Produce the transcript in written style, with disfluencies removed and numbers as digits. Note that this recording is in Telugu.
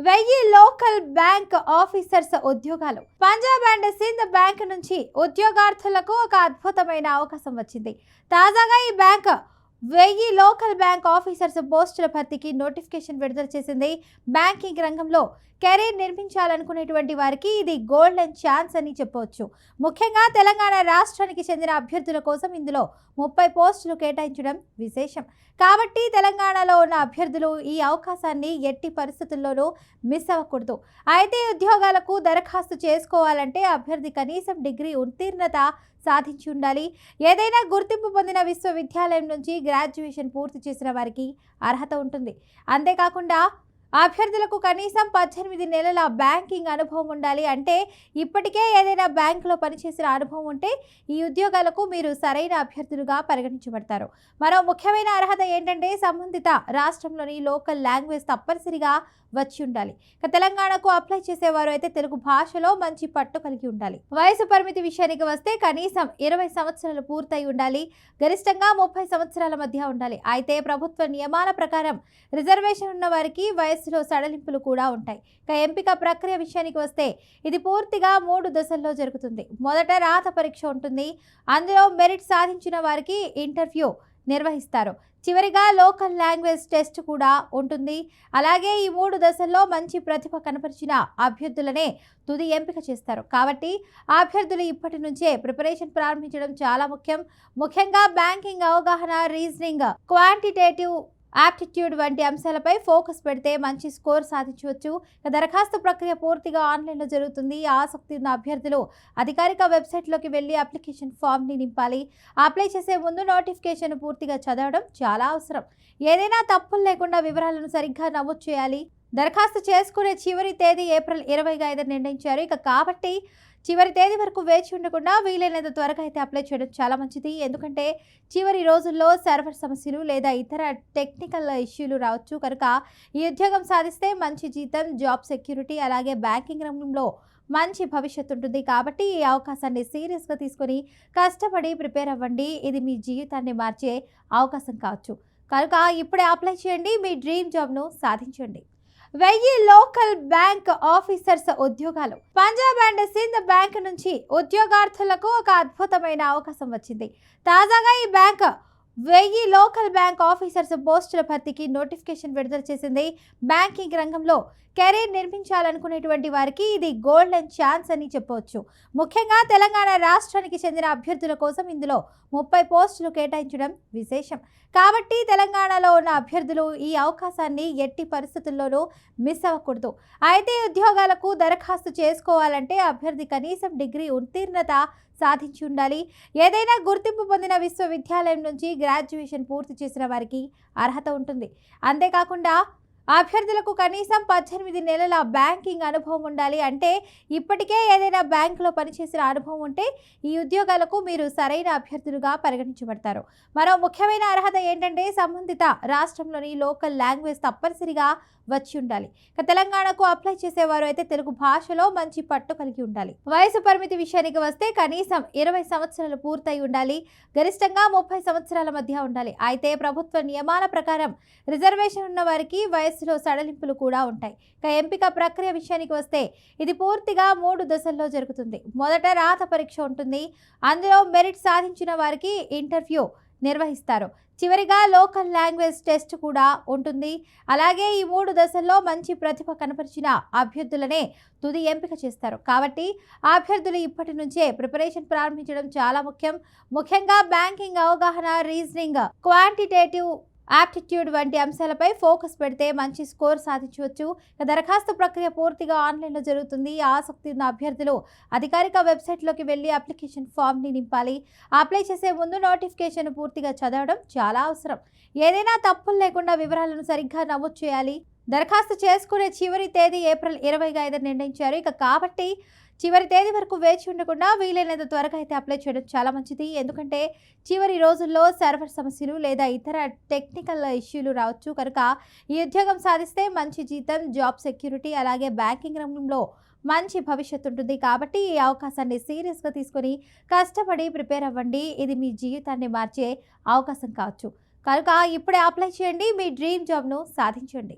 1000 లోకల్ బ్యాంక్ ఆఫీసర్స్ ఉద్యోగాలు. పంజాబ్ అండ్ సింధ్ బ్యాంక్ నుంచి ఉద్యోగార్థులకు ఒక అద్భుతమైన అవకాశం వచ్చింది. తాజాగా ఈ బ్యాంక్ 1000 లోకల్ బ్యాంక్ ఆఫీసర్స్ పోస్టుల భర్తీకి నోటిఫికేషన్ విడుదల చేసింది. బ్యాంకింగ్ రంగంలో కెరీర్ నిర్మించాలనుకునేటువంటి వారికి ఇది గోల్డెన్ ఛాన్స్ అని చెప్పవచ్చు. ముఖ్యంగా తెలంగాణ రాష్ట్రానికి చెందిన అభ్యర్థుల కోసం ఇందులో 30 పోస్టులు కేటాయించడం విశేషం. కాబట్టి తెలంగాణలో ఉన్న అభ్యర్థులు ఈ అవకాశాన్ని ఎట్టి పరిస్థితుల్లోనూ మిస్ అవ్వకూడదు. అయితే ఉద్యోగాలకు దరఖాస్తు చేసుకోవాలంటే అభ్యర్థి కనీసం డిగ్రీ ఉత్తీర్ణత సాధించి ఉండాలి. ఏదైనా గుర్తింపు పొందిన విశ్వవిద్యాలయం నుంచి గ్రాడ్యుయేషన్ పూర్తి చేసిన వారికి అర్హత ఉంటుంది. అంతేకాకుండా అభ్యర్థులకు కనీసం 18 నెలల బ్యాంకింగ్ అనుభవం ఉండాలి. అంటే ఇప్పటికే ఏదైనా బ్యాంకులో పనిచేసిన అనుభవం ఉంటే ఈ ఉద్యోగాలకు మీరు సరైన అభ్యర్థులుగా పరిగణించబడతారు. మరో ముఖ్యమైన అర్హత ఏంటంటే సంబంధిత రాష్ట్రంలోని లోకల్ లాంగ్వేజ్ తప్పనిసరిగా వచ్చి ఉండాలి. తెలంగాణకు అప్లై చేసేవారు అయితే తెలుగు భాషలో మంచి పట్టు కలిగి ఉండాలి. వయసు పరిమితి విషయానికి వస్తే కనీసం 20 సంవత్సరాలు పూర్తయి ఉండాలి. గరిష్టంగా 30 సంవత్సరాల మధ్య ఉండాలి. అయితే ప్రభుత్వ నియమాల ప్రకారం రిజర్వేషన్ ఉన్న వారికి వయసులో సడలింపులు కూడా ఉంటాయి. ఎంపిక ప్రక్రియ విషయానికి వస్తే ఇది పూర్తిగా 3 దశల్లో జరుగుతుంది. మొదట రాత పరీక్ష ఉంటుంది. అందులో మెరిట్ సాధించిన వారికి ఇంటర్వ్యూ నిర్వహిస్తారు. చివరిగా లోకల్ లాంగ్వేజ్ టెస్ట్ కూడా ఉంటుంది. అలాగే ఈ 3 దశల్లో మంచి ప్రతిభ కనపరిచిన అభ్యర్థులనే తుది ఎంపిక చేస్తారు. కాబట్టి ఆ అభ్యర్థులు ఇప్పటి నుంచే ప్రిపరేషన్ ప్రారంభించడం చాలా ముఖ్యంగా బ్యాంకింగ్ అవగాహన, రీజనింగ్, క్వాంటిటేటివ్ ఆప్టిట్యూడ్ వంటి అంశాలపై ఫోకస్ పెడితే మంచి స్కోర్ సాధించవచ్చు. దరఖాస్తు ప్రక్రియ పూర్తిగా ఆన్లైన్లో జరుగుతుంది. ఆసక్తి ఉన్న అభ్యర్థులు అధికారిక వెబ్సైట్లోకి వెళ్ళి అప్లికేషన్ ఫామ్ని నింపాలి. అప్లై చేసే ముందు నోటిఫికేషన్ పూర్తిగా చదవడం చాలా అవసరం. ఏదైనా తప్పులు లేకుండా వివరాలను సరిగ్గా నమోదు చేయాలి. దరఖాస్తు చేసుకునే చివరి తేదీ ఏప్రిల్ 25 నిర్ణయించారు. కాబట్టి చివరి తేదీ వరకు వేచి ఉండకుండా వీలైనంత త్వరగా అయితే అప్లై చేయడం చాలా మంచిది. ఎందుకంటే చివరి రోజుల్లో సర్వర్ సమస్యలు లేదా ఇతర టెక్నికల్ ఇష్యూలు రావచ్చు. కనుక ఈ ఉద్యోగం సాధిస్తే మంచి జీతం, జాబ్ సెక్యూరిటీ, అలాగే బ్యాంకింగ్ రంగంలో మంచి భవిష్యత్తు ఉంటుంది. కాబట్టి ఈ అవకాశాన్ని సీరియస్గా తీసుకొని కష్టపడి ప్రిపేర్ అవ్వండి. ఇది మీ జీవితాన్ని మార్చే అవకాశం కావచ్చు. కనుక ఇప్పుడే అప్లై చేయండి. మీ డ్రీమ్ జాబ్ను సాధించండి. 1000 లోకల్ బ్యాంక్ ఆఫీసర్స్ ఉద్యోగాలు. పంజాబ్ అండ్ సింధ్ బ్యాంక్ నుంచి ఉద్యోగార్థులకు ఒక అద్భుతమైన అవకాశం వచ్చింది. తాజాగా ఈ బ్యాంక్ 1000 లోకల్ బ్యాంక్ ఆఫీసర్స్ పోస్టుల భర్తీకి నోటిఫికేషన్ విడుదల చేసింది. బ్యాంకింగ్ రంగంలో కెరీర్ నిర్మించాలనుకునేటువంటి వారికి ఇది గోల్డెన్ ఛాన్స్ అని చెప్పవచ్చు. ముఖ్యంగా తెలంగాణ రాష్ట్రానికి చెందిన అభ్యర్థుల కోసం ఇందులో 30 పోస్టులు కేటాయించడం విశేషం. కాబట్టి తెలంగాణలో ఉన్న అభ్యర్థులు ఈ అవకాశాన్ని ఎట్టి పరిస్థితుల్లోనూ మిస్ అవ్వకూడదు. అయితే ఉద్యోగాలకు దరఖాస్తు చేసుకోవాలంటే అభ్యర్థి కనీసం డిగ్రీ ఉత్తీర్ణత సాధించి ఉండాలి. ఏదైనా గుర్తింపు పొందిన విశ్వవిద్యాలయం నుంచి గ్రాడ్యుయేషన్ పూర్తి చేసిన వారికి అర్హత ఉంటుంది. అంతేకాకుండా అభ్యర్థులకు కనీసం 18 నెలల బ్యాంకింగ్ అనుభవం ఉండాలి. అంటే ఇప్పటికే ఏదైనా బ్యాంకులో పనిచేసిన అనుభవం ఉంటే ఈ ఉద్యోగాలకు మీరు సరైన అభ్యర్థులుగా పరిగణించబడతారు. మరో ముఖ్యమైన అర్హత ఏంటంటే సంబంధిత రాష్ట్రంలోని లోకల్ లాంగ్వేజ్ తప్పనిసరిగా వచ్చి ఉండాలి. తెలంగాణకు అప్లై చేసేవారు అయితే తెలుగు భాషలో మంచి పట్టు కలిగి ఉండాలి. వయసు పరిమితి విషయానికి వస్తే కనీసం 20 సంవత్సరాలు పూర్తయి ఉండాలి. గరిష్టంగా 30 సంవత్సరాల మధ్య ఉండాలి. అయితే ప్రభుత్వ నియమాల ప్రకారం రిజర్వేషన్ ఉన్న వారికి వయసులో సడలింపులు కూడా ఉంటాయి. ఎంపిక ప్రక్రియ విషయానికి వస్తే ఇది పూర్తిగా 3 దశల్లో జరుగుతుంది. మొదట రాత పరీక్ష ఉంటుంది. అందులో మెరిట్ సాధించిన వారికి ఇంటర్వ్యూ నిర్వహిస్తారు. చివరిగా లోకల్ లాంగ్వేజ్ టెస్ట్ కూడా ఉంటుంది. అలాగే ఈ 3 దశల్లో మంచి ప్రతిభ కనపరిచిన అభ్యర్థులనే తుది ఎంపిక చేస్తారు. కాబట్టి ఆ అభ్యర్థులు ఇప్పటి నుంచే ప్రిపరేషన్ ప్రారంభించడం చాలా ముఖ్యంగా బ్యాంకింగ్ అవగాహన, రీజనింగ్, క్వాంటిటేటివ్ ఆప్టిట్యూడ్ వంటి అంశాలపై ఫోకస్ పెడితే మంచి స్కోర్ సాధించవచ్చు. దరఖాస్తు ప్రక్రియ పూర్తిగా ఆన్లైన్లో జరుగుతుంది. ఆసక్తి ఉన్న అభ్యర్థులు అధికారిక వెబ్సైట్లోకి వెళ్ళి అప్లికేషన్ ఫామ్ని నింపాలి. అప్లై చేసే ముందు నోటిఫికేషన్ పూర్తిగా చదవడం చాలా అవసరం. ఏదైనా తప్పులు లేకుండా వివరాలను సరిగ్గా నమోదు చేయాలి. దరఖాస్తు చేసుకునే చివరి తేదీ ఏప్రిల్ 25 నిర్ణయించారు. కాబట్టి చివరి తేదీ వరకు వేచి ఉండకుండా వీలైనంత త్వరగా అయితే అప్లై చేయడం చాలా మంచిది. ఎందుకంటే చివరి రోజుల్లో సర్వర్ సమస్యలు లేదా ఇతర టెక్నికల్ ఇష్యూలు రావచ్చు. కనుక ఈ ఉద్యోగం సాధిస్తే మంచి జీతం, జాబ్ సెక్యూరిటీ, అలాగే బ్యాంకింగ్ రంగంలో మంచి భవిష్యత్తు ఉంటుంది. కాబట్టి ఈ అవకాశాన్ని సీరియస్గా తీసుకొని కష్టపడి ప్రిపేర్ అవ్వండి. ఇది మీ జీవితాన్ని మార్చే అవకాశం కావచ్చు. కనుక ఇప్పుడే అప్లై చేయండి. మీ డ్రీమ్ జాబ్ను సాధించండి.